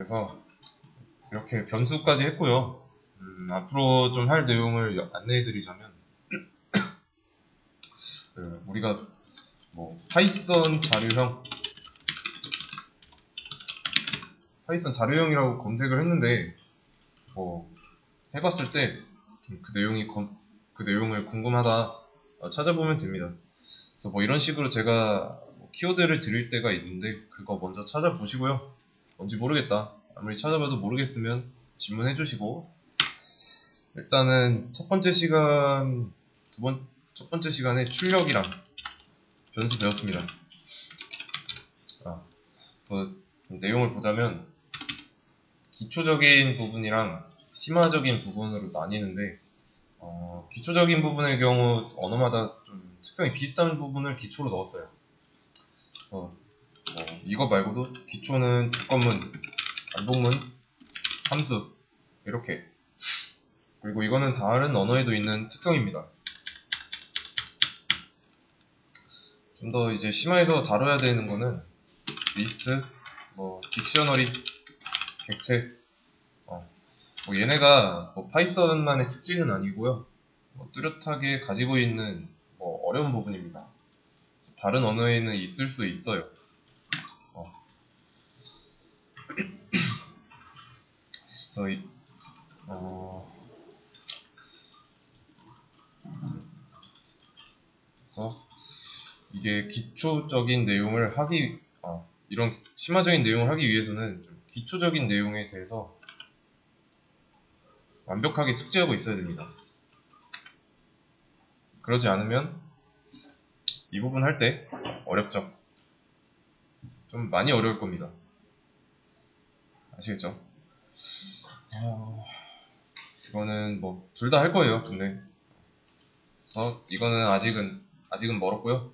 그래서 이렇게 변수까지 했고요. 앞으로 좀 할 내용을 안내해드리자면 우리가 뭐 파이썬 자료형이라고 검색을 했는데 뭐 해봤을 때 그 내용을 궁금하다 찾아보면 됩니다. 그래서 뭐 이런 식으로 제가 키워드를 드릴 때가 있는데 그거 먼저 찾아보시고요. 뭔지 모르겠다. 아무리 찾아봐도 모르겠으면 질문해 주시고, 일단은 첫 번째 시간에 출력이랑 변수 배웠습니다. 그래서 좀 내용을 보자면 기초적인 부분이랑 심화적인 부분으로 나뉘는데 기초적인 부분의 경우 언어마다 좀 특성이 비슷한 부분을 기초로 넣었어요. 그래서 이거 말고도 기초는 조건문, 반복문, 함수 이렇게, 그리고 이거는 다른 언어에도 있는 특성입니다. 좀 더 이제 심화해서 다뤄야 되는 거는 리스트, 딕셔너리, 객체, 얘네가 파이썬만의 특징은 아니고요. 뚜렷하게 가지고 있는 어려운 부분입니다. 다른 언어에는 있을 수 있어요. 그래서 이게 기초적인 내용을 이런 심화적인 내용을 하기 위해서는 좀 기초적인 내용에 대해서 완벽하게 숙지하고 있어야 됩니다. 그러지 않으면 이 부분 할 때 어렵죠. 좀 많이 어려울 겁니다. 아시겠죠? 이거는 둘 다 할 거예요. 근데 그래서 이거는 아직은 멀었고요.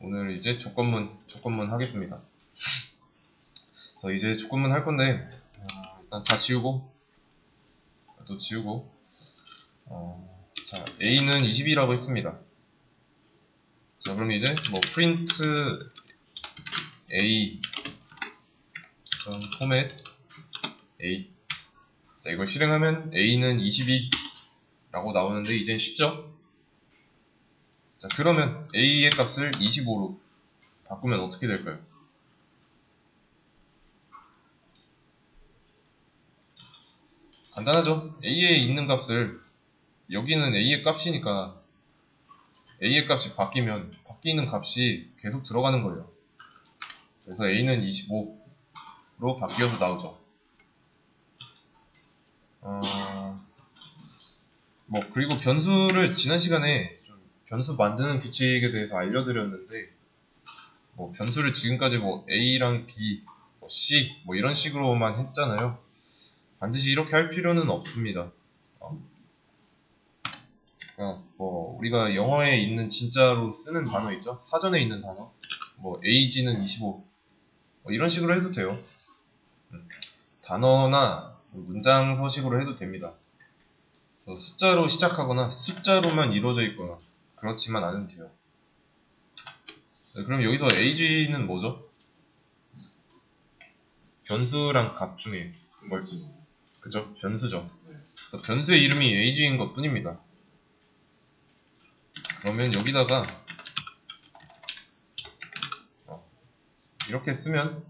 오늘 이제 조건문 하겠습니다. 그래서 이제 조건문 할 건데 일단 다 지우고 또 지우고 자, A는 20이라고 했습니다. 자, 그럼 이제 print A format A, 자, 이걸 실행하면 A는 22라고 나오는데 이젠 쉽죠? 자, 그러면 A의 값을 25로 바꾸면 어떻게 될까요? 간단하죠? A에 있는 값을, 여기는 A의 값이니까 A의 값이 바뀌는 값이 계속 들어가는 거예요. 그래서 A는 25로 바뀌어서 나오죠. 그리고 변수를 지난 시간에 좀 변수 만드는 규칙에 대해서 알려드렸는데 변수를 지금까지 A랑 B, C 이런 식으로만 했잖아요. 반드시 이렇게 할 필요는 없습니다. 우리가 영어에 있는 진짜로 쓰는 단어 있죠? 사전에 있는 단어, AG는 25 이런 식으로 해도 돼요. 단어나 문장 서식으로 해도 됩니다. 그래서 숫자로 시작하거나 숫자로만 이루어져 있거나 그렇지만 않으면 돼요. 그럼 여기서 AG는 뭐죠? 변수랑 값 중에 그죠? 변수죠. 변수의 이름이 AG인 것 뿐입니다. 그러면 여기다가 이렇게 쓰면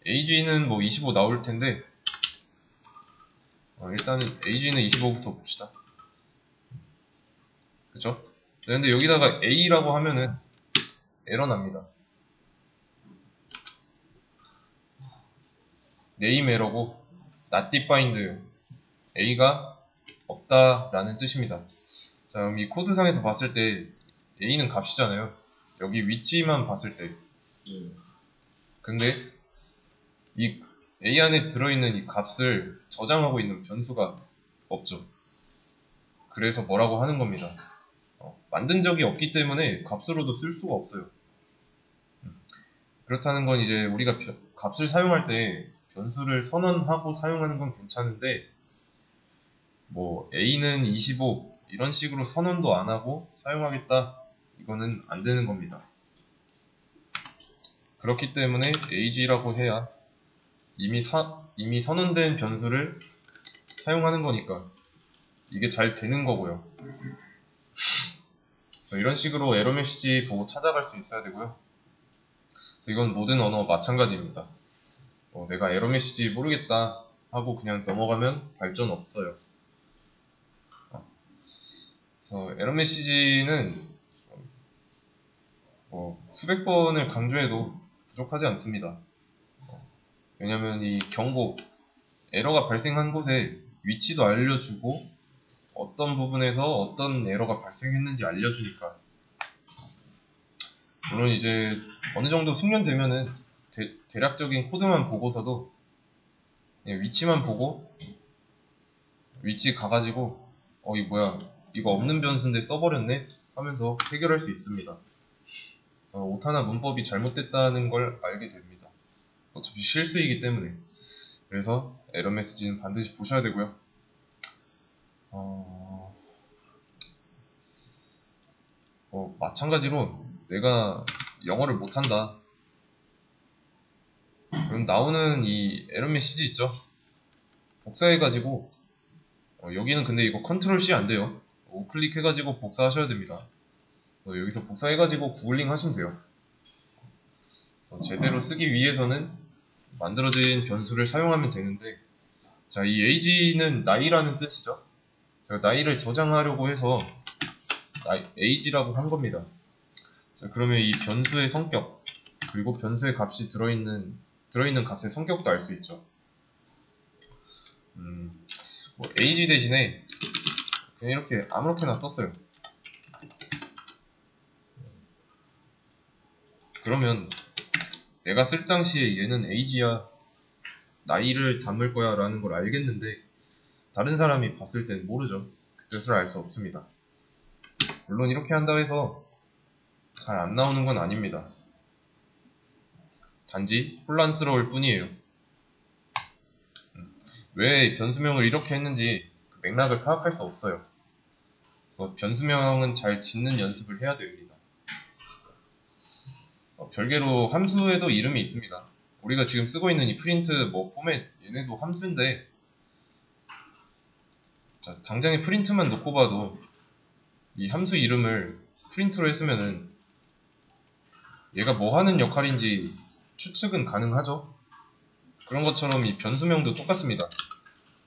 AG는 25 나올 텐데 일단은 AG는 25부터 봅시다. 그쵸? 근데 여기다가 A라고 하면은 에러 납니다. 네임 에러고 not defined, A가 없다라는 뜻입니다. 자, 그럼 이 코드상에서 봤을 때 A는 값이잖아요. 여기 위치만 봤을 때. 근데 이 A 안에 들어있는 이 값을 저장하고 있는 변수가 없죠. 그래서 뭐라고 하는 겁니다. 만든 적이 없기 때문에 값으로도 쓸 수가 없어요. 그렇다는 건 이제 우리가 값을 사용할 때 변수를 선언하고 사용하는 건 괜찮은데 A는 25 이런 식으로 선언도 안 하고 사용하겠다, 이거는 안 되는 겁니다. 그렇기 때문에 AG라고 해야 이미 선언된 변수를 사용하는 거니까 이게 잘 되는 거고요. 그래서 이런 식으로 에러 메시지 보고 찾아갈 수 있어야 되고요. 그래서 이건 모든 언어 마찬가지입니다. 내가 에러 메시지 모르겠다 하고 그냥 넘어가면 발전 없어요. 그래서 에러 메시지는 수백 번을 강조해도 부족하지 않습니다. 왜냐면 이 경고, 에러가 발생한 곳에 위치도 알려주고 어떤 부분에서 어떤 에러가 발생했는지 알려주니까. 물론 이제 어느 정도 숙련되면은 대략적인 코드만 보고서도 그냥 위치만 보고 위치 가가지고 이거 뭐야, 이거 없는 변수인데 써버렸네 하면서 해결할 수 있습니다. 그래서 오타나 문법이 잘못됐다는 걸 알게 됩니다. 어차피 실수이기 때문에. 그래서 에러 메시지는 반드시 보셔야 되고요. 마찬가지로 내가 영어를 못한다. 그럼 나오는 이 에러 메시지 있죠? 복사해가지고 여기는 근데 이거 컨트롤 C 안 돼요. 우클릭 해가지고 복사하셔야 됩니다. 여기서 복사해가지고 구글링 하시면 돼요. 그래서 제대로 쓰기 위해서는 만들어진 변수를 사용하면 되는데, 자, 이 age는 나이라는 뜻이죠. 제가 나이를 저장하려고 해서 age라고 한 겁니다. 자, 그러면 이 변수의 성격 그리고 변수의 값이 들어있는 값의 성격도 알 수 있죠. age 대신에 그냥 이렇게 아무렇게나 썼어요. 그러면 내가 쓸 당시에 얘는 age야, 나이를 담을 거야 라는 걸 알겠는데 다른 사람이 봤을 땐 모르죠. 그 뜻을 알 수 없습니다. 물론 이렇게 한다고 해서 잘 안 나오는 건 아닙니다. 단지 혼란스러울 뿐이에요. 왜 변수명을 이렇게 했는지 그 맥락을 파악할 수 없어요. 그래서 변수명은 잘 짓는 연습을 해야 됩니다. 별개로 함수에도 이름이 있습니다. 우리가 지금 쓰고 있는 이 프린트 포맷, 얘네도 함수인데, 자, 당장에 프린트만 놓고 봐도 이 함수 이름을 프린트로 했으면은 얘가 뭐 하는 역할인지 추측은 가능하죠. 그런 것처럼 이 변수명도 똑같습니다.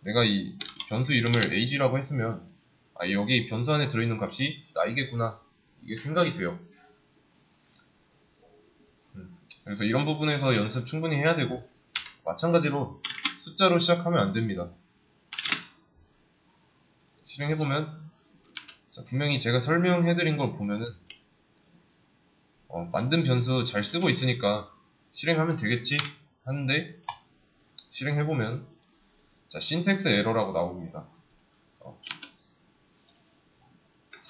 내가 이 변수 이름을 age라고 했으면 여기 변수 안에 들어있는 값이 나이겠구나, 이게 생각이 돼요. 그래서 이런 부분에서 연습 충분히 해야 되고, 마찬가지로 숫자로 시작하면 안 됩니다. 실행해보면, 분명히 제가 설명해드린 걸 보면은 만든 변수 잘 쓰고 있으니까 실행하면 되겠지 하는데, 실행해보면 신텍스 에러라고 나옵니다.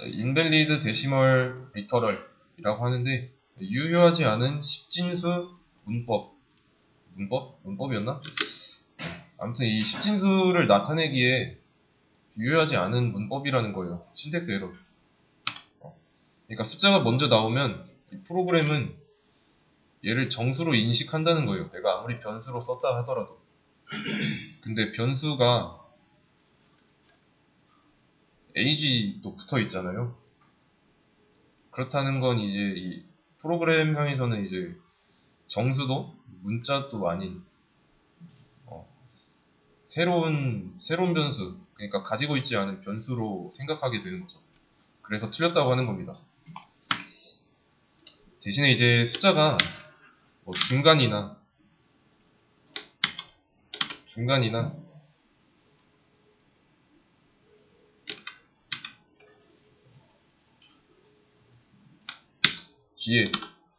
invalid decimal literal 이라고 하는데, 유효하지 않은 십진수 문법이었나? 아무튼 이 십진수를 나타내기에 유효하지 않은 문법이라는 거예요. 신텍스 에러. 그러니까 숫자가 먼저 나오면 이 프로그램은 얘를 정수로 인식한다는 거예요. 내가 아무리 변수로 썼다 하더라도. 근데 변수가 age도 붙어 있잖아요. 그렇다는 건 이제 이 프로그램상에서는 이제 정수도 문자도 아닌 새로운 변수, 그러니까 가지고 있지 않은 변수로 생각하게 되는 거죠. 그래서 틀렸다고 하는 겁니다. 대신에 이제 숫자가 중간이나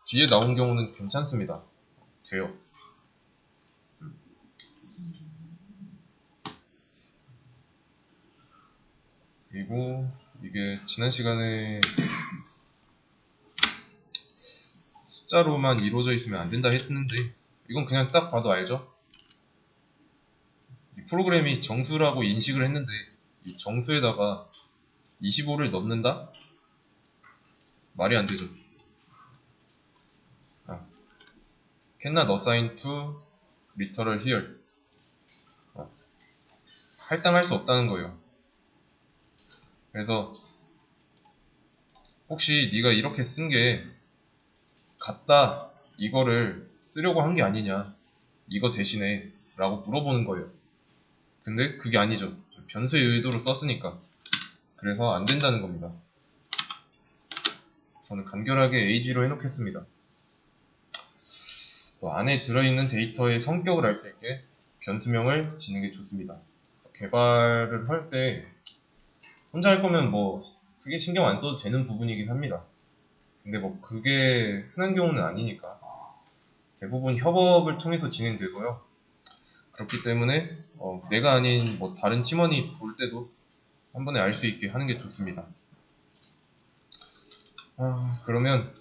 뒤에 나온 경우는 괜찮습니다. 돼요. 그리고 이게 지난 시간에 숫자로만 이루어져 있으면 안 된다 했는데, 이건 그냥 딱 봐도 알죠? 이 프로그램이 정수라고 인식을 했는데 이 정수에다가 25를 넣는다? 말이 안 되죠. cannot assign to literal here. 할당할 수 없다는 거예요. 그래서 혹시 네가 이렇게 쓴 게 같다 이거를 쓰려고 한 게 아니냐, 이거 대신에 라고 물어보는 거예요. 근데 그게 아니죠. 변수의 의도로 썼으니까. 그래서 안 된다는 겁니다. 저는 간결하게 AG로 해놓겠습니다. 그래서 안에 들어있는 데이터의 성격을 알 수 있게 변수명을 지는 게 좋습니다. 그래서 개발을 할 때 혼자 할 거면 뭐 크게 신경 안 써도 되는 부분이긴 합니다. 근데 뭐 그게 흔한 경우는 아니니까 대부분 협업을 통해서 진행되고요. 그렇기 때문에 내가 아닌 뭐 다른 팀원이 볼 때도 한 번에 알 수 있게 하는 게 좋습니다. 그러면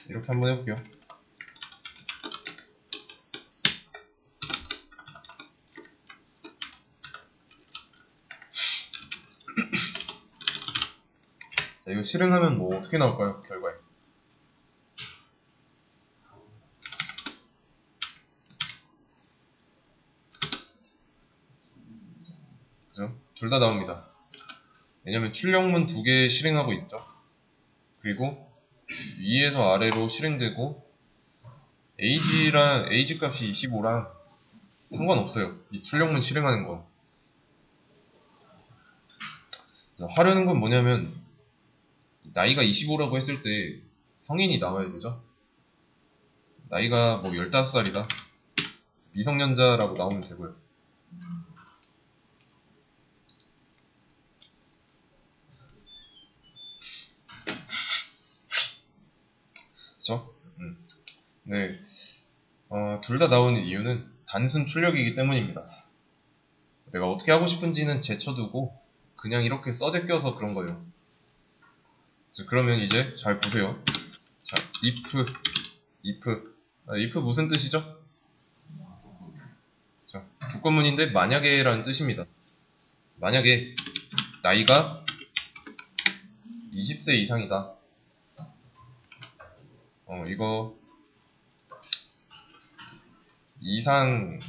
이렇게 한번 해볼게요. 자, 이거 실행하면 뭐 어떻게 나올까요? 결과에. 그죠? 둘 다 나옵니다. 왜냐면 출력문 2개 실행하고 있죠. 그리고 위에서 아래로 실행되고 age 값이 25랑 상관없어요. 이 출력문 실행하는 거. 하려는 건 뭐냐면 나이가 25라고 했을 때 성인이 나와야 되죠. 나이가 뭐 15살이다. 미성년자라고 나오면 되고요. 그쵸? 네. 둘 다 나오는 이유는 단순 출력이기 때문입니다. 내가 어떻게 하고 싶은지는 제쳐두고 그냥 이렇게 써제껴서 그런 거예요. 그러면 이제 잘 보세요. 자, if 무슨 뜻이죠? 자, 조건문인데 만약에 라는 뜻입니다. 만약에 나이가 20세 이상이다. 이거 이상,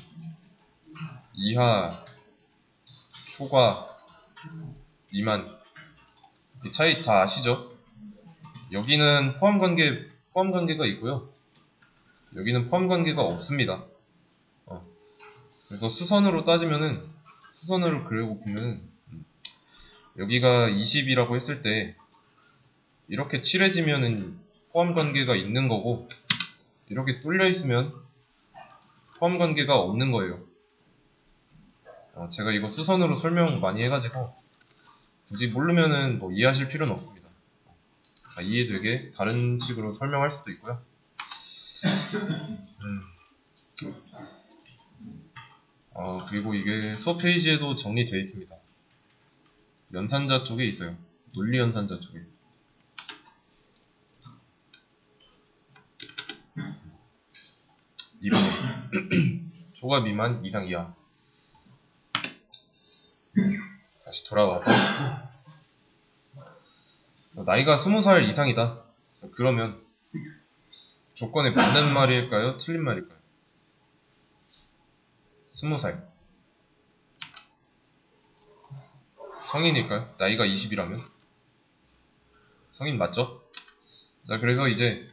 이하, 초과, 미만 이 차이 다 아시죠? 여기는 포함관계가 있고요. 여기는 포함관계가 없습니다. 그래서 수선으로 따지면은 수선으로 그리고 보면은 여기가 20이라고 했을 때 이렇게 칠해지면은 포함관계가 있는 거고 이렇게 뚫려 있으면 포함관계가 없는 거예요. 제가 이거 수선으로 설명 많이 해가지고 굳이 모르면은 뭐 이해하실 필요는 없습니다. 이해되게 다른 식으로 설명할 수도 있고요. 그리고 이게 수업 페이지에도 정리되어 있습니다. 연산자 쪽에 있어요. 논리 연산자 쪽에. 이 부분. 초과 미만 이상 이하. 다시 돌아와서 나이가 20살 이상이다. 그러면 조건에 맞는 말일까요? 틀린 말일까요? 20살. 성인일까요? 나이가 20이라면? 성인 맞죠? 자, 그래서 이제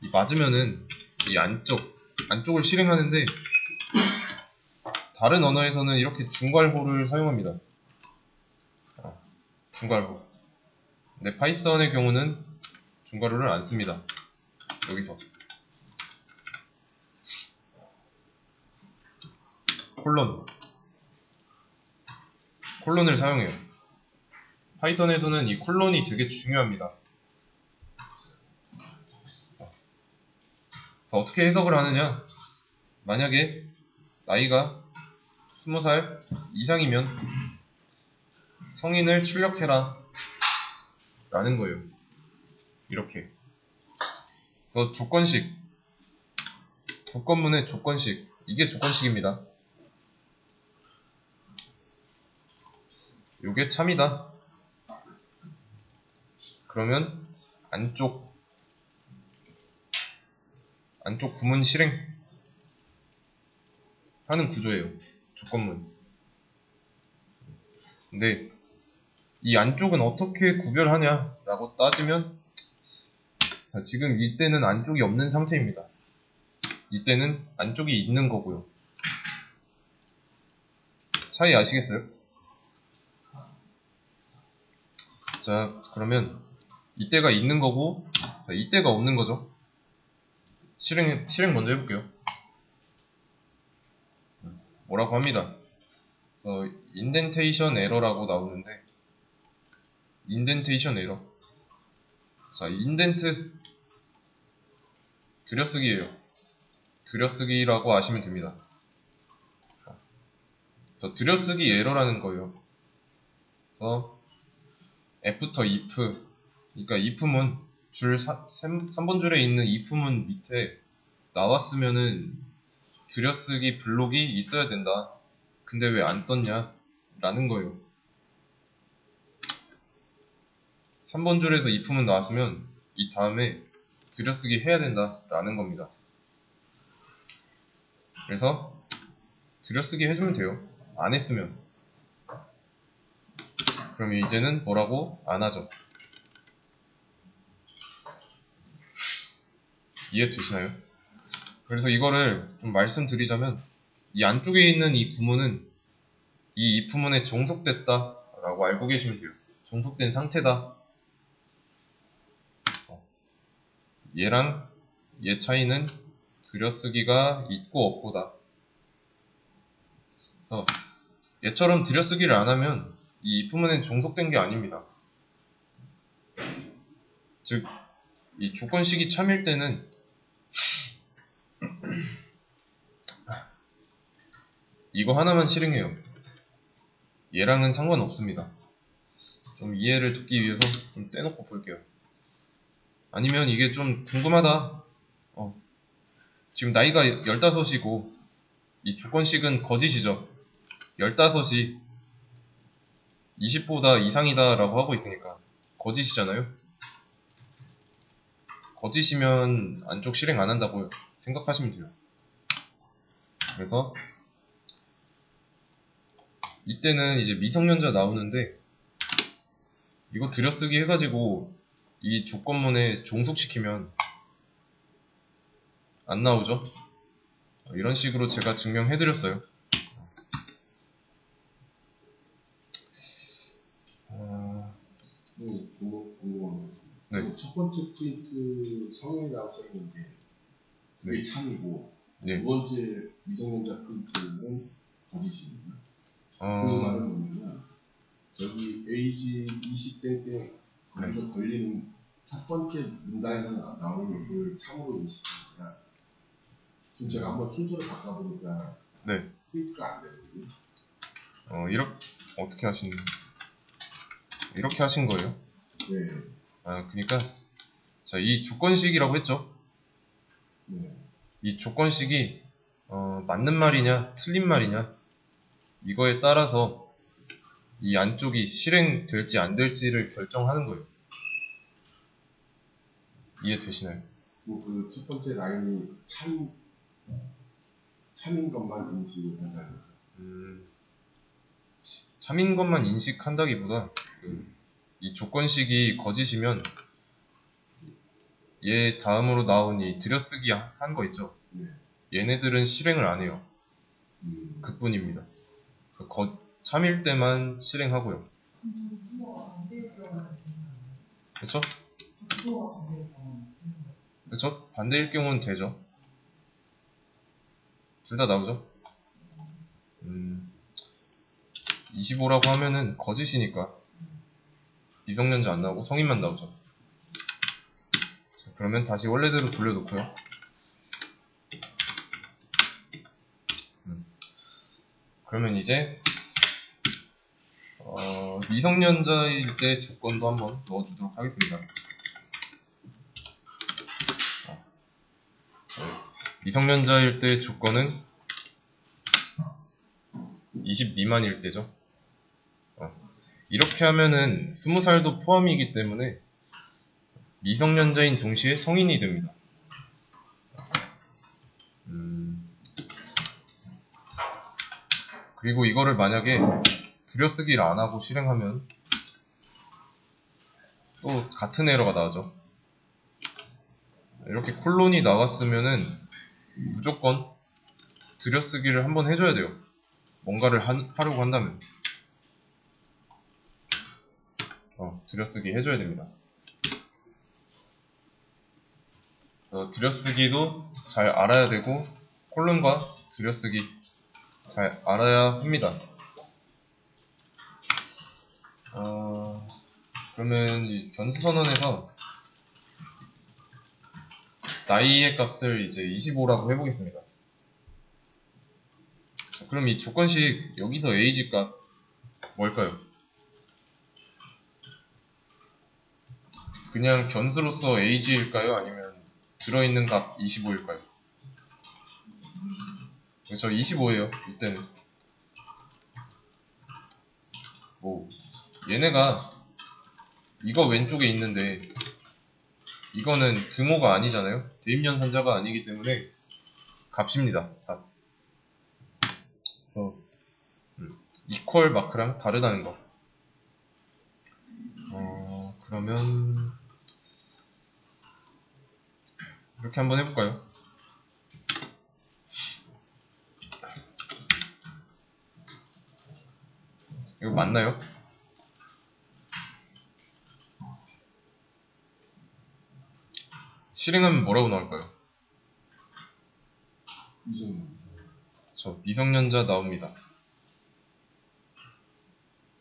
이 맞으면은 이 안쪽을 실행하는데 다른 언어에서는 이렇게 중괄호를 사용합니다. 중괄호. 근데 파이썬의 경우는 중괄호를 안 씁니다. 여기서 콜론을 사용해요. 파이썬에서는 이 콜론이 되게 중요합니다. 그래서 어떻게 해석을 하느냐? 만약에 나이가 20살 이상이면 성인을 출력해라 라는 거예요. 이렇게. 그래서 조건문의 조건식, 이게 조건식입니다. 요게 참이다. 그러면 안쪽 안쪽 구문 실행 하는 구조예요. 조건문. 근데 이 안쪽은 어떻게 구별하냐 라고 따지면, 자, 지금 이때는 안쪽이 없는 상태입니다. 이때는 안쪽이 있는 거고요. 차이 아시겠어요? 자, 그러면 이때가 있는 거고, 자, 이때가 없는 거죠. 실행 먼저 해볼게요. 뭐라고 합니다. 인덴테이션 에러라고 나오는데, 인덴테이션 에러. 자, 인덴트 들여쓰기예요. 들여쓰기라고 아시면 됩니다. 그래서 들여쓰기 에러라는 거예요. 그래서 애프터 if, 그러니까 if문 줄 3번 줄에 있는 if문 밑에 나왔으면은 들여쓰기 블록이 있어야 된다. 근데 왜 안 썼냐? 라는 거예요. 3번 줄에서 if문 나왔으면 이 다음에 들여쓰기 해야 된다. 라는 겁니다. 그래서 들여쓰기 해주면 돼요. 안 했으면. 그럼 이제는 뭐라고? 안 하죠. 이해되시나요? 그래서 이거를 좀 말씀드리자면, 이 안쪽에 있는 이 구문은 이 if문에 종속됐다 라고 알고 계시면 돼요. 종속된 상태다. 얘랑 얘 차이는 들여쓰기가 있고 없고다. 그래서 얘처럼 들여쓰기를 안 하면 이 if문엔 종속된 게 아닙니다. 즉, 이 조건식이 참일 때는 이거 하나만 실행해요. 얘랑은 상관없습니다. 좀 이해를 돕기 위해서 좀 떼놓고 볼게요. 아니면 이게 좀 궁금하다. 지금 나이가 15이고 이 조건식은 거짓이죠. 15이 20보다 이상이다 라고 하고 있으니까 거짓이잖아요. 거짓이면 안쪽 실행 안 한다고 생각하시면 돼요. 그래서 이때는 이제 미성년자 나오는데, 이거 들여쓰기 해가지고 이 조건문에 종속시키면 안 나오죠. 이런 식으로 제가 증명해드렸어요. 네. 첫 번째 프린트 성인이라고 써있는데 그게 네. 참이고, 네. 두 번째 미성년자 프린트는 거짓입니다. 그 말은 뭐냐면, 저기 에이지 20대 거기서 걸리는 첫 번째 문단에 나오는 것을 참으로 인식합니다. 지금 제가 한번 순서를 바꿔보니까 네. 프린트가 안 되거든요. 어떻게 이렇게 하신 거예요? 네. 그러니까 자, 이 조건식이라고 했죠. 네. 이 조건식이 맞는 말이냐 틀린 말이냐 이거에 따라서 이 안쪽이 실행될지 안 될지를 결정하는 거예요. 이해되시나요? 그 첫 번째 라인이 참인 것만 인식을 한다는 거죠. 참인 것만 인식한다기보다 이 조건식이 거짓이면 얘 다음으로 나온 이 들여쓰기 한 거 있죠. 네. 얘네들은 실행을 안 해요. 그뿐입니다. 그래서 참일 때만 실행하고요. 그렇죠? 그렇죠? 반대일 경우는 되죠. 둘 다 나오죠. 25라고 하면은 거짓이니까 미성년자 안 나오고 성인만 나오죠. 자, 그러면 다시 원래대로 돌려놓고요. 그러면 이제 미성년자일 때 조건도 한번 넣어주도록 하겠습니다. 미성년자일 때 조건은 20 미만일 때죠. 이렇게 하면은 20살도 포함이기 때문에 미성년자인 동시에 성인이 됩니다. 그리고 이거를 만약에 들여쓰기를 안 하고 실행하면 또 같은 에러가 나오죠. 이렇게 콜론이 나왔으면은 무조건 들여쓰기를 한번 해줘야 돼요. 뭔가를 하려고 한다면 들여쓰기 해줘야 됩니다. 들여쓰기도 잘 알아야 되고 콜론과 들여쓰기 잘 알아야 합니다. 그러면 이 변수 선언에서 나이의 값을 이제 25라고 해보겠습니다. 자, 그럼 이 조건식 여기서 age 값 뭘까요? 그냥 변수로서 age일까요? 아니면 들어있는 값 25일까요? 저 25예요. 이때는 뭐 얘네가 이거 왼쪽에 있는데 이거는 등호가 아니잖아요. 대입연산자가 아니기 때문에 값입니다. 값. 그래서 이퀄 마크랑 다르다는 거. 그러면 이렇게 한번 해볼까요? 이거 맞나요? 실행하면 뭐라고 나올까요? 미성년자 나옵니다.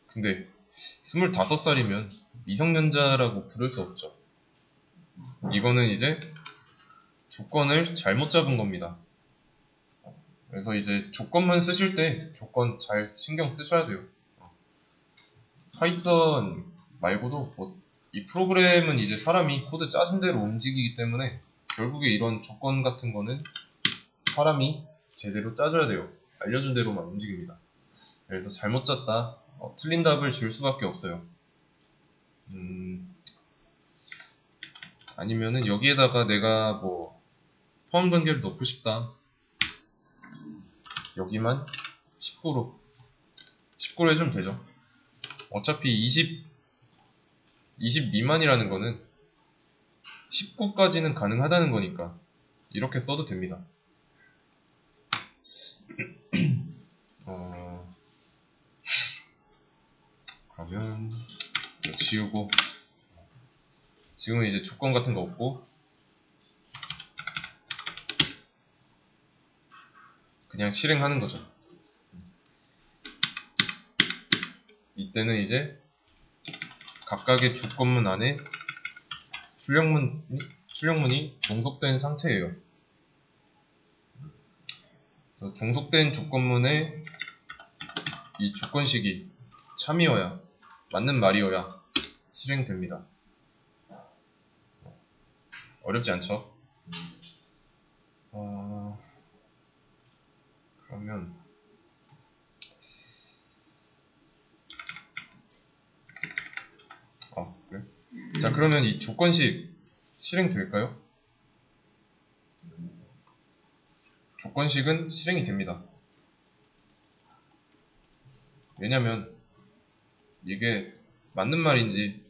근데 25살이면 미성년자라고 부를 수 없죠. 이거는 이제 조건을 잘못 잡은 겁니다. 그래서 이제 조건만 쓰실 때 조건 잘 신경 쓰셔야 돼요. 파이썬 말고도 이 프로그램은 이제 사람이 코드 짜준 대로 움직이기 때문에 결국에 이런 조건 같은 거는 사람이 제대로 짜줘야 돼요. 알려준 대로만 움직입니다. 그래서 잘못 짰다, 틀린 답을 줄 수밖에 없어요. 아니면은 여기에다가 내가 뭐 포함 관계를 넣고 싶다. 여기만 19로 해주면 되죠. 어차피 20 미만이라는 거는 19까지는 가능하다는 거니까 이렇게 써도 됩니다. 그러면 이거 지우고, 지금은 이제 조건 같은 거 없고 그냥 실행하는 거죠. 이때는 이제 각각의 조건문 안에 출력문이 종속된 상태예요. 그래서 종속된 조건문에 이 조건식이 참이어야, 맞는 말이어야 실행됩니다. 어렵지 않죠? 그러면 그래? 자, 그러면 이 조건식 실행될까요? 조건식은 실행이 됩니다. 왜냐면 이게 맞는 말인지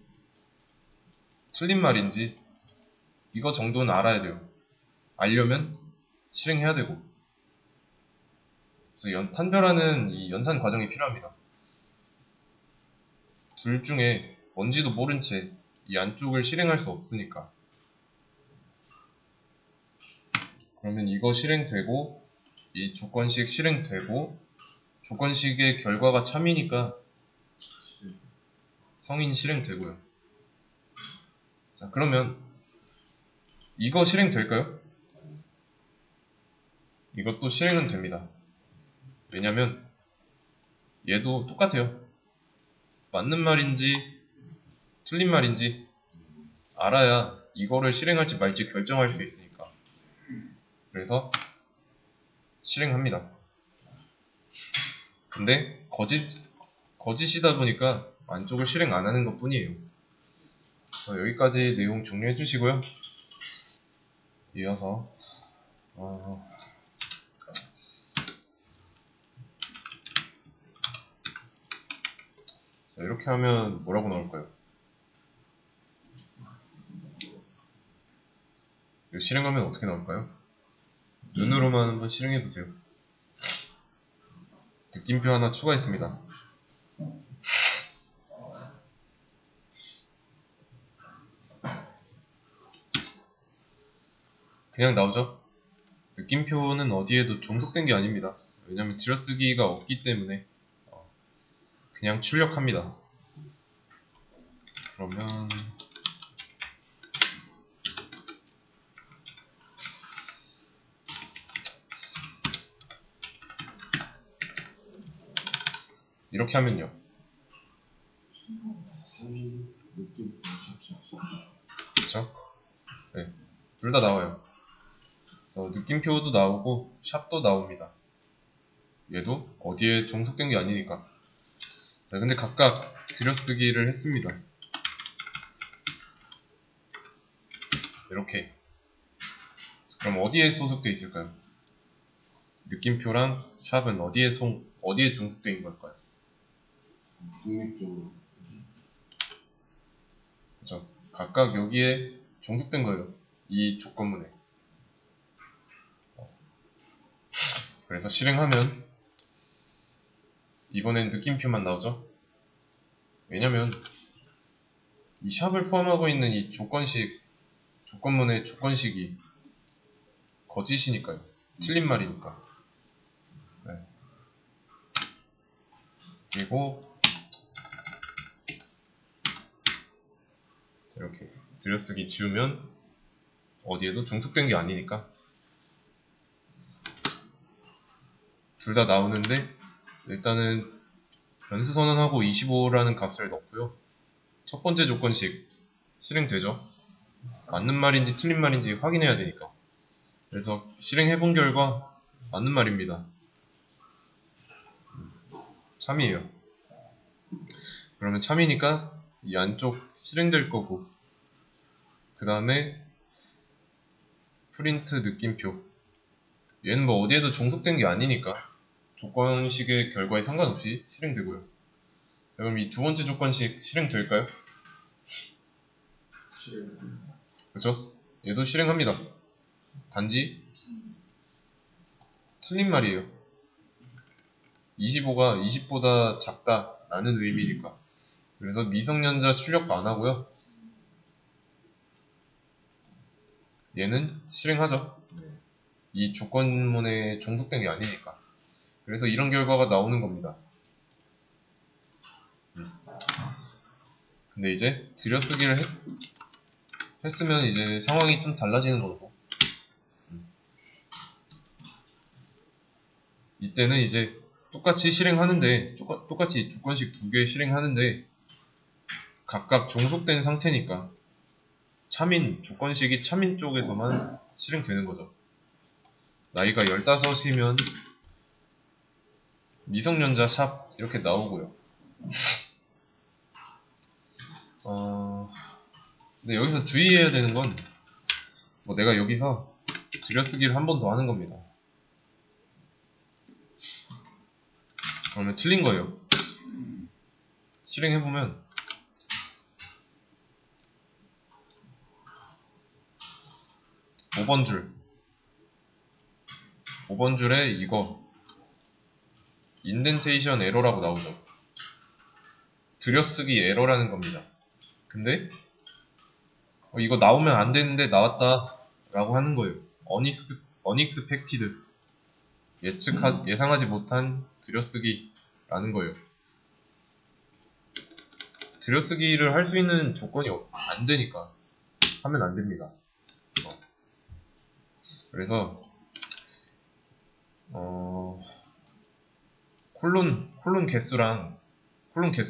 틀린 말인지 이거 정도는 알아야 돼요. 알려면 실행해야 되고. 그래서 판별하는 이 연산 과정이 필요합니다. 둘 중에 뭔지도 모른 채 이 안쪽을 실행할 수 없으니까. 그러면 이거 실행되고 이 조건식 실행되고 조건식의 결과가 참이니까 성인 실행되고요. 자, 그러면 이거 실행될까요? 이것도 실행은 됩니다. 왜냐면 얘도 똑같아요. 맞는 말인지 틀린 말인지 알아야 이거를 실행할지 말지 결정할 수 있으니까. 그래서 실행합니다. 근데 거짓이다 보니까 안쪽을 실행 안 하는 것 뿐이에요. 여기까지 내용 정리해 주시고요. 이어서 이렇게 하면 뭐라고 나올까요? 이거 실행하면 어떻게 나올까요? 눈으로만 한번 실행해보세요. 느낌표 하나 추가했습니다. 그냥 나오죠? 느낌표는 어디에도 종속된 게 아닙니다. 왜냐면 들여쓰기가 없기 때문에 그냥 출력합니다. 그러면 이렇게 하면요. 그쵸? 네, 둘 다 나와요. 그래서 느낌표도 나오고 샵도 나옵니다. 얘도 어디에 종속된 게 아니니까. 자, 근데 각각 들여쓰기를 했습니다. 이렇게. 그럼 어디에 소속되어 있을까요? 느낌표랑 샵은 어디에 종속되어 있는 걸까요? 독립적으로. 그죠? 각각 여기에 종속된 거예요. 이 조건문에. 그래서 실행하면 이번엔 느낌표만 나오죠? 왜냐면 이 샵을 포함하고 있는 이 조건문의 조건식이 거짓이니까요. 틀린 말이니까. 네. 그리고 이렇게 들여쓰기 지우면 어디에도 종속된 게 아니니까 둘 다 나오는데 일단은 변수 선언하고 25라는 값을 넣고요. 첫 번째 조건식 실행되죠? 맞는 말인지 틀린 말인지 확인해야 되니까. 그래서 실행해본 결과 맞는 말입니다. 참이에요. 그러면 참이니까 이 안쪽 실행될 거고 그 다음에 프린트 느낌표 얘는 뭐 어디에도 종속된 게 아니니까 조건식의 결과에 상관없이 실행되고요. 그럼 이 두 번째 조건식 실행될까요? 실행. 그렇죠? 얘도 실행합니다. 단지 틀린 말이에요. 25가 20보다 작다라는 의미니까. 그래서 미성년자 출력도 안 하고요. 얘는 실행하죠. 이 조건문에 종속된 게 아니니까. 그래서 이런 결과가 나오는 겁니다. 근데 이제 들여쓰기를 했으면 이제 상황이 좀 달라지는 거고. 이때는 이제 똑같이 실행하는데 똑같이 조건식 두 개 실행하는데 각각 종속된 상태니까 조건식이 참인 쪽에서만 실행되는 거죠. 나이가 15이면 미성년자 샵 이렇게 나오고요. 근데 여기서 주의해야 되는 건 뭐 내가 여기서 들여쓰기를 한 번 더 하는 겁니다. 그러면 틀린 거예요. 실행해보면 5번 줄에 이거 인덴테이션 에러라고 나오죠. 들여쓰기 에러라는 겁니다. 근데 이거 나오면 안 되는데 나왔다 라고 하는 거예요. unexpected 예상하지 못한 들여쓰기라는 거예요. 들여쓰기를 할 수 있는 조건이 안 되니까 하면 안 됩니다. 그래서 콜론 개수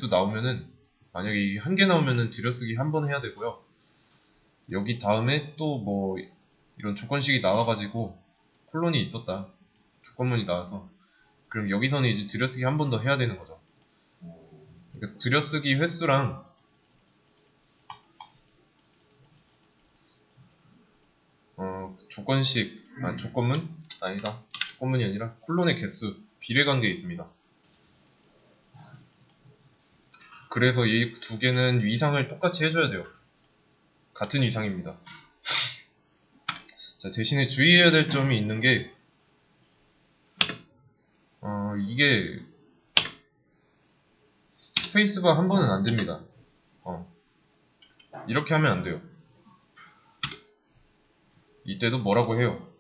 나오면은 만약에 이게 한 개 나오면은 들여쓰기 한 번 해야 되고요. 여기 다음에 또 뭐 이런 조건식이 나와가지고 콜론이 있었다. 조건문이 나와서 그럼 여기서는 이제 들여쓰기 한 번 더 해야 되는 거죠. 그러니까 들여쓰기 횟수랑 조건문이 아니라 콜론의 개수 비례관계에 있습니다. 그래서 이 두 개는 위상을 똑같이 해줘야 돼요. 같은 위상입니다. 자, 대신에 주의해야 될 점이 있는 게 이게 스페이스바 한 번은 안 됩니다. 이렇게 하면 안 돼요. 이때도 뭐라고 해요.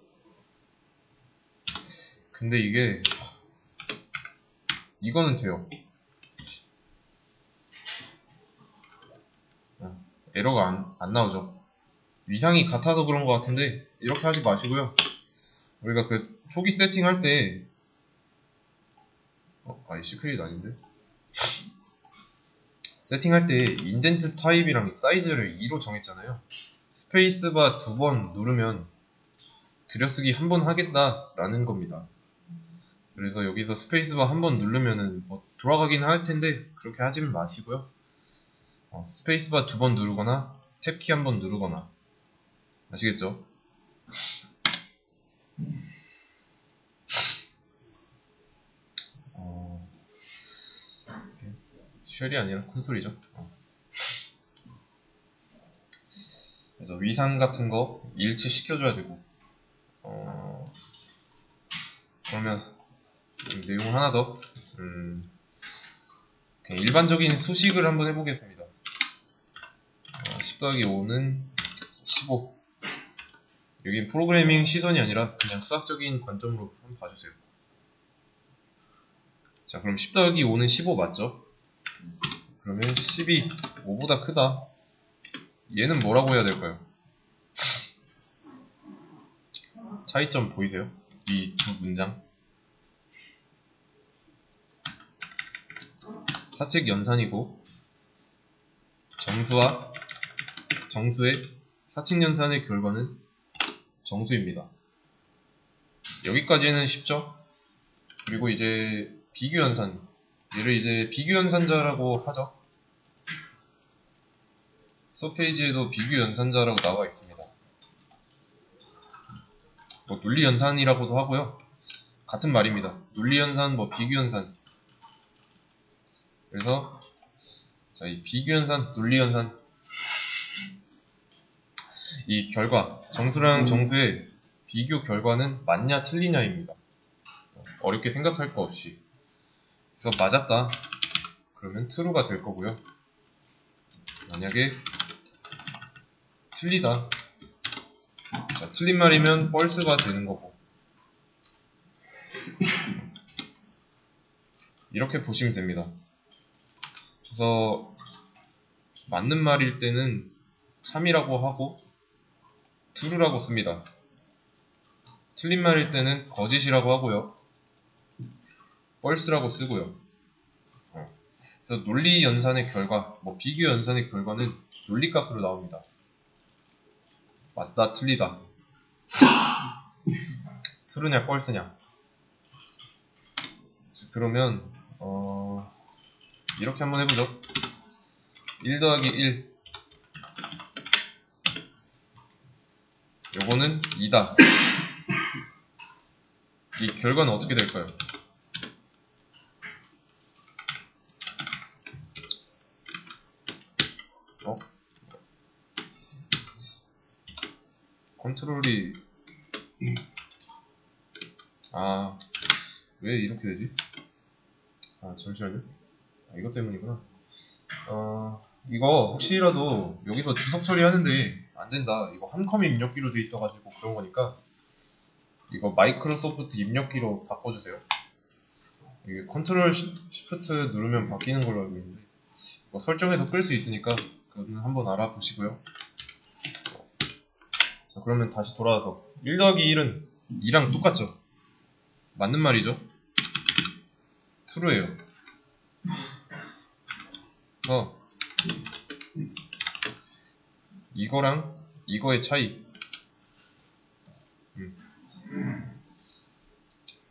근데 이거는 돼요. 에러가 안 나오죠. 위상이 같아서 그런 것 같은데 이렇게 하지 마시고요. 우리가 그 초기 세팅할 때 아니 시크릿 아닌데? 세팅할 때 인덴트 타입이랑 사이즈를 2로 정했잖아요. 스페이스바 2번 누르면 들여쓰기 한 번 하겠다라는 겁니다. 그래서 여기서 스페이스바 한 번 누르면은 뭐 돌아가긴 할 텐데 그렇게 하지 마시고요. 스페이스바 2번 누르거나 탭키 한 번 누르거나 아시겠죠? 쉘이 아니라 콘솔이죠. 그래서 위상 같은 거 일치시켜줘야 되고 그러면 내용 하나 더 그냥 일반적인 수식을 한번 해보겠습니다. 10 더하기 5는 15. 여긴 프로그래밍 시선이 아니라 그냥 수학적인 관점으로 한번 봐주세요. 자, 그럼 10 더하기 5는 15 맞죠? 그러면 10이 5보다 크다. 얘는 뭐라고 해야 될까요? 차이점 보이세요? 이 두 문장. 사칙 연산이고 정수의 사칙 연산의 결과는 정수입니다. 여기까지는 쉽죠? 그리고 이제 비교 연산, 얘를 이제 비교 연산자라고 하죠. 서페이지에도 비교 연산자라고 나와 있습니다. 뭐 논리 연산이라고도 하고요. 같은 말입니다. 논리 연산, 뭐 비교 연산. 그래서 자, 이 비교 연산, 논리 연산, 이 결과, 정수랑 정수의 비교 결과는 맞냐 틀리냐입니다. 어렵게 생각할 거 없이. 그래서 맞았다. 그러면 true가 될 거고요. 만약에 틀리다. 자, 틀린 말이면 false가 되는 거고. 이렇게 보시면 됩니다. 그래서 맞는 말일 때는 참이라고 하고 true라고 씁니다. 틀린 말일 때는 거짓이라고 하고요. false라고 쓰고요. 그래서 논리 연산의 결과, 뭐 비교 연산의 결과는 논리값으로 나옵니다. 맞다, 틀리다. true냐, false냐. 그러면 이렇게 한번 해보죠. 1 더하기 1 요거는 2다. 이 결과는 어떻게 될까요? 컨트롤이 왜 이렇게 되지? 잠시만요. 이것 때문이구나. 이거 혹시라도 여기서 주석 처리하는데 안된다. 이거 한 컴 입력기로 돼 있어가지고 그런 거니까 이거 마이크로소프트 입력기로 바꿔주세요. 이게 컨트롤 시프트 누르면 바뀌는 걸로 알고 있는데 이거 설정해서 끌 수 있으니까 그거는 한번 알아보시고요. 자, 그러면 다시 돌아와서 1 더하기 1은 2랑 똑같죠? 맞는 말이죠? true예요. 그래서 이거랑 이거의 차이.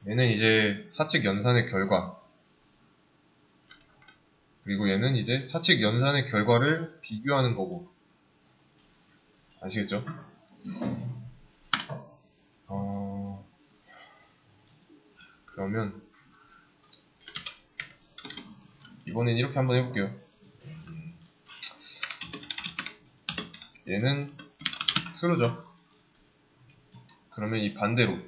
얘는 이제 사칙 연산의 결과. 그리고 얘는 이제 사칙 연산의 결과를 비교하는 거고. 아시겠죠? 그러면 이번엔 이렇게 한번 해볼게요. 얘는 true죠. 그러면 이 반대로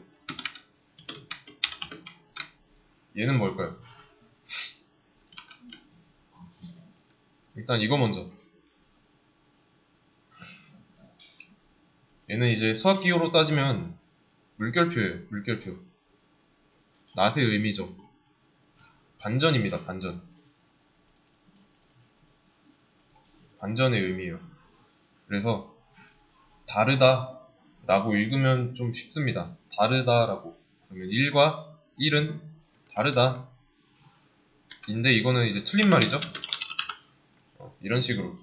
얘는 뭘까요? 일단 이거 먼저. 얘는 이제 수학 기호로 따지면 물결표예요. 물결표. 낫의 의미죠. 반전입니다. 반전. 반전의 의미예요. 그래서 다르다 라고 읽으면 좀 쉽습니다. 다르다 라고. 그러면 1과 1은 다르다 인데 이거는 이제 틀린 말이죠. 이런 식으로.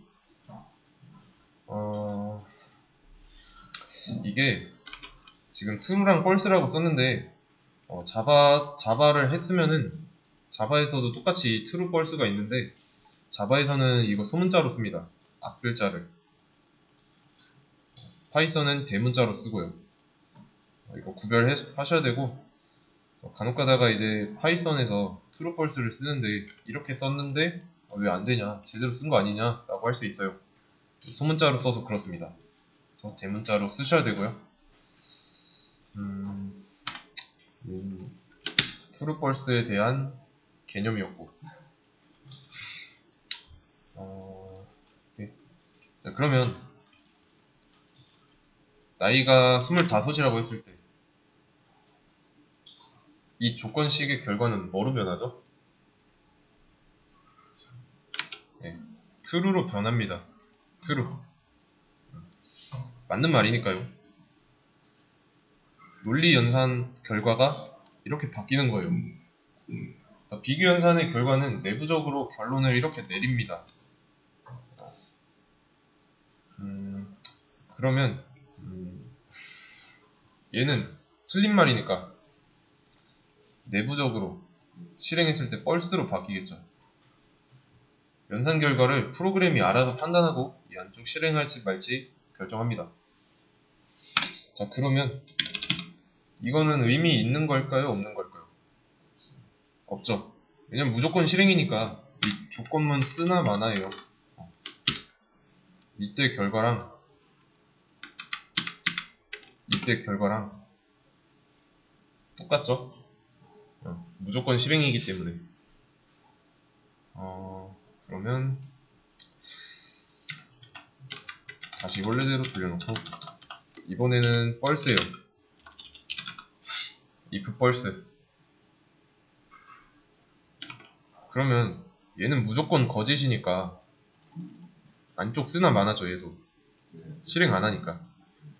이게 지금 true랑 false라고 썼는데 자바를 했으면은 자바에서도 똑같이 true, false가 있는데 자바에서는 이거 소문자로 씁니다. 앞글자를. 파이썬은 대문자로 쓰고요. 이거 구별하셔야 되고 간혹 가다가 이제 파이썬에서 true, false를 쓰는데 이렇게 썼는데 왜 안 되냐, 제대로 쓴 거 아니냐 라고 할 수 있어요. 소문자로 써서 그렇습니다. 그래서 대문자로 쓰셔야 되고요. true, false에 대한 개념이었고 네. 자, 그러면 나이가 25이라고 했을 때 이 조건식의 결과는 뭐로 변하죠? 네, true로 변합니다. true. 맞는 말이니까요. 논리 연산 결과가 이렇게 바뀌는 거예요. 비교 연산의 결과는 내부적으로 결론을 이렇게 내립니다. 그러면 얘는 틀린 말이니까 내부적으로 실행했을 때 false로 바뀌겠죠. 연산 결과를 프로그램이 알아서 판단하고 이 안쪽 실행할지 말지 결정합니다. 자, 그러면 이거는 의미 있는 걸까요? 없는 걸까요? 없죠. 왜냐면 무조건 실행이니까 이 조건문 쓰나 마나예요. 이때 결과랑 이때 결과랑 똑같죠? 무조건 실행이기 때문에. 그러면 다시 원래대로 돌려놓고 이번에는 false예요. if false. 그러면 얘는 무조건 거짓이니까 안쪽 쓰나 마나죠. 얘도 실행 안 하니까.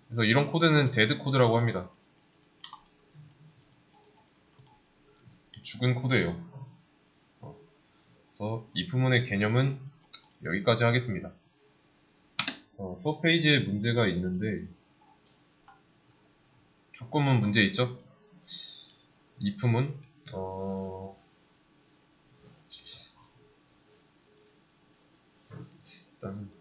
그래서 이런 코드는 데드 코드라고 합니다. 죽은 코드예요. 그래서 if문의 개념은 여기까지 하겠습니다. 수업 페이지에 문제가 있는데 조건문 문제 있죠? if문 일단